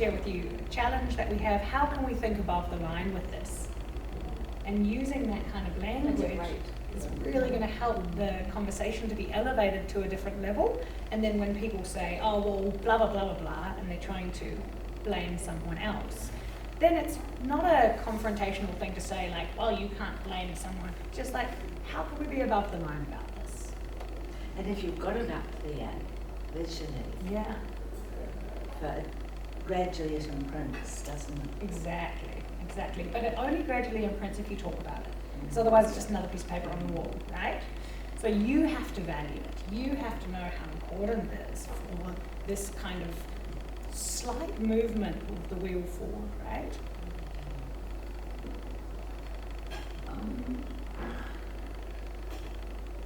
share with you a challenge that we have. How can we think above the line with this? And using that kind of language is really going to help the conversation to be elevated to a different level. And then when people say, oh, well, blah, blah, blah, blah, blah, and they're trying to blame someone else, then it's not a confrontational thing to say, like, well, you can't blame someone. Just like, how can we be above the line about this? And if you've got it up there, visually, Yeah. but gradually it imprints, doesn't it? Exactly. But it only gradually imprints if you talk about it. Because otherwise it's just another piece of paper on the wall, right? So you have to value it. You have to know how important it is for this kind of slight movement of the wheel forward, right?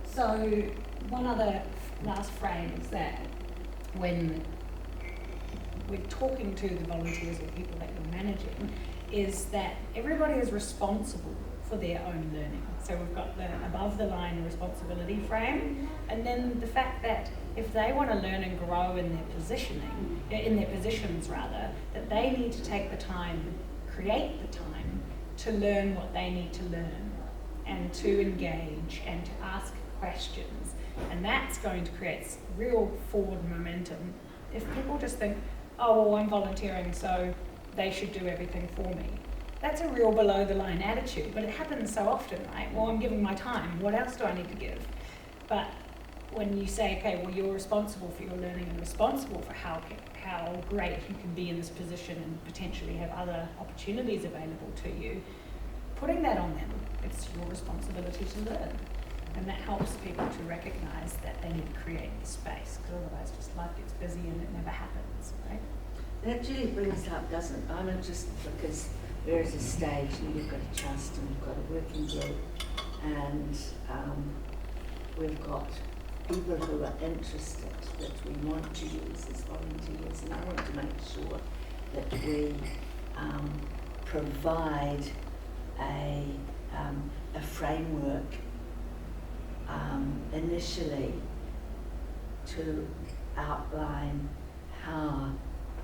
So one other last frame is that when we're talking to the volunteers or people that you're managing, is that everybody is responsible for their own learning. So we've got the above the line responsibility frame, and then the fact that if they want to learn and grow in their positioning, in their positions rather, that they need to take the time, create the time to learn what they need to learn and to engage and to ask questions. And that's going to create real forward momentum. If people just think, oh, well, I'm volunteering, so they should do everything for me. That's a real below the line attitude, but it happens so often, right? Well, I'm giving my time, what else do I need to give? But when you say, okay, well, you're responsible for your learning and responsible for how great you can be in this position and potentially have other opportunities available to you, putting that on them, it's your responsibility to learn. And that helps people to recognise that they need to create the space, because otherwise just life gets busy and it never happens, right? That actually brings up, doesn't it? I'm interested because we're at a stage and we've got a trust and we've got a working group and we've got people who are interested that we want to use as volunteers, and I want to make sure that we provide a framework initially to outline how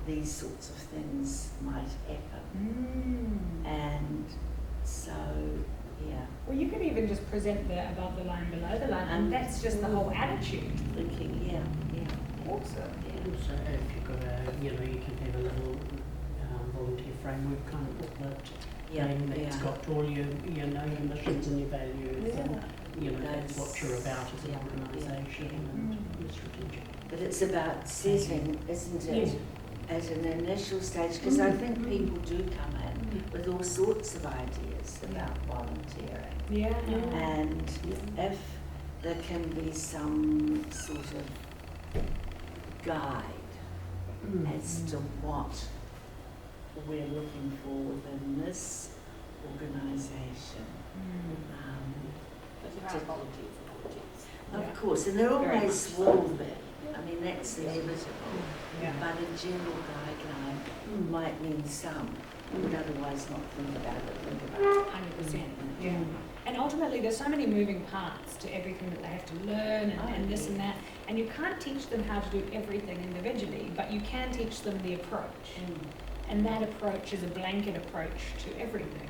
these sorts of things might happen. And so, yeah. Well, you could even just present the above the line, below the line, and that's just the whole attitude. Thinking, yeah. Awesome. Yeah. Also, if you've got you can have a little volunteer framework kind of booklet. It's got all your your missions and your values, and that's what you're about as an organisation and your strategic. But it's about setting, isn't it, at an initial stage, because I think people do come in with all sorts of ideas about volunteering. And if there can be some sort of guide as to what we're looking for within this organisation. Of course, and they're always will be. I mean, that's inevitable. But a general guideline might mean some would otherwise not think about it. 100%. Yeah. And ultimately, there's so many moving parts to everything that they have to learn and this and that. And you can't teach them how to do everything individually, but you can teach them the approach. And that approach is a blanket approach to everything.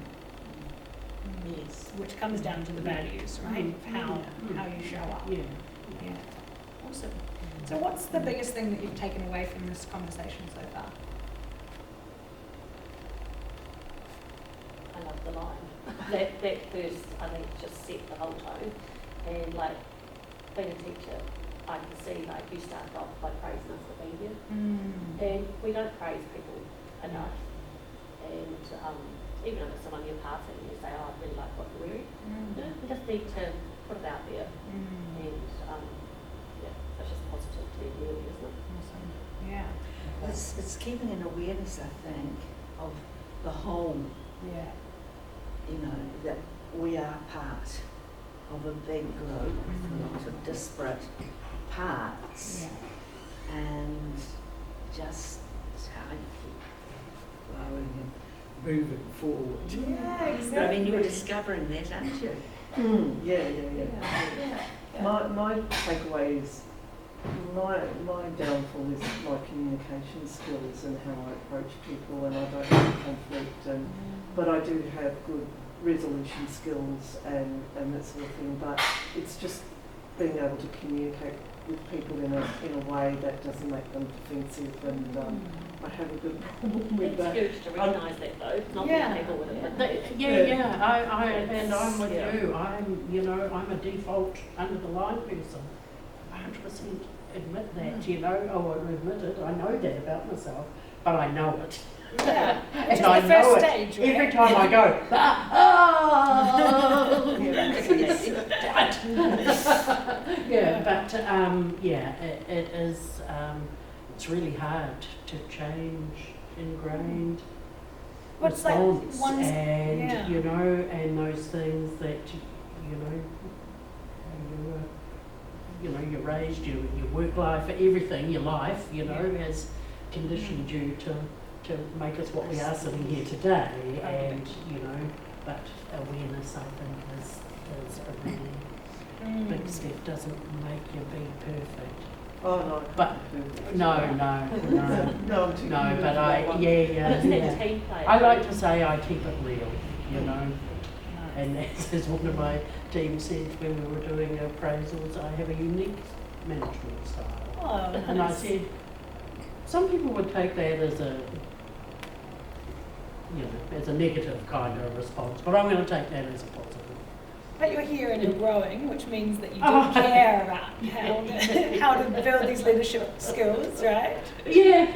Yes. Which comes down to the values, right? How you show up. Yeah. Awesome. So what's the biggest thing that you've taken away from this conversation so far? I love the line. that first, I think, just set the whole tone. And like, being a teacher, I can see like you started off by praising us for being here. And we don't praise people enough. And even if it's someone you're passing and you say, oh, I really like what you're wearing, we just need to put it out there. And it's just positivity really, isn't it? Awesome. Yeah. It's keeping an awareness, I think, of the whole. Yeah. That we are part of a big group with a lot of disparate parts, and just how you keep growing and moving forward. Yeah, exactly. I mean, you're discovering that, aren't you? Yeah. My takeaway is My downfall is my communication skills and how I approach people, and I don't have conflict, but I do have good resolution skills and that sort of thing. But it's just being able to communicate with people in a way that doesn't make them defensive, and I have a good problem with that. It's huge to recognise that though, not many people would admit that. And I'm with you. I'm a default under the line person. 100% admit that, or admit it. I know that about myself, but I know it. Yeah. And Which is I the know first it stage, right? every time I go. It is. It's really hard to change ingrained What's like response, one's, and yeah. and those things that you're raised, your work life, everything, your life, has conditioned you to make us what we are sitting here today, and but awareness, I think, is a really big step. Doesn't make you be perfect. Oh no. But no, No, I'm too but But it's that team play. I like to say I keep it real, and as one of my team said when we were doing appraisals, I have a unique management style. Oh, And I said, some people would take that as a negative kind of response, but I'm going to take that as a positive. But you're here and you're growing, which means that you do care about how to build these leadership skills, right? Yeah.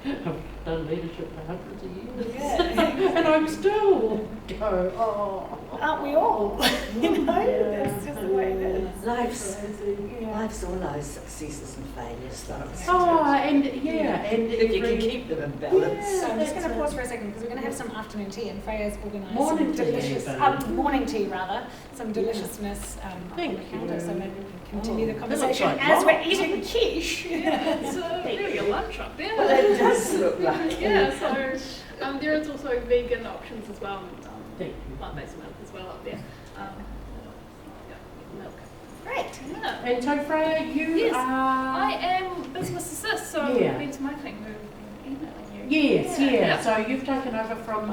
I've done leadership for hundreds of years. Yeah. And I'm still go, Aren't we all? That's just the way it is. Life's all those successes and failures, though. and If you can keep them in balance. So I'm just going to pause for a second because we're going to have some afternoon tea, and Freya's organised Morning some tea, delicious, even. morning tea rather, some deliciousness up on Thank the counter, so you. maybe we can continue the That looks conversation like as we're lunch. eating quiche. It's really a lunch up there. Well, it does look like. Yeah, so there is also vegan options as well, and Thank you. plant-based milk as well up there. Milk. Great. Yeah. And so Freya, you Yes, are... I am business assist, so Yeah. Ben's marketing who have been emailing you. Yes, yeah. Yeah. So you've taken over from...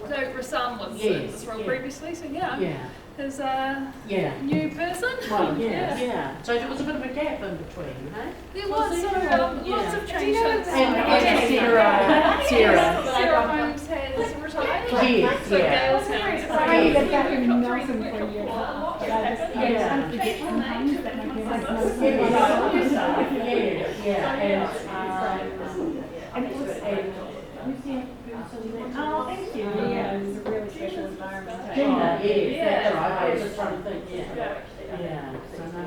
So Rassam was in Yes, this role yeah. previously, so yeah, yeah. his Yeah. new person. Well, yeah. So there was a bit of a gap in between, huh? There Was was, so there? lots Yeah. of Do you know changes. And Sarah. Sarah Holmes has retired. Yes, So yeah. Gail's Sorry, hands. sorry, to get back in We've got Nelson three- for a we've year. got a lot But I just- happened. I Yeah. can't forget sometimes that my parents know. Oh, thank you. Yeah, it was a really special environment. Gender, yes, Yeah. that's right. I was just trying to think, Yeah. Yeah, so no,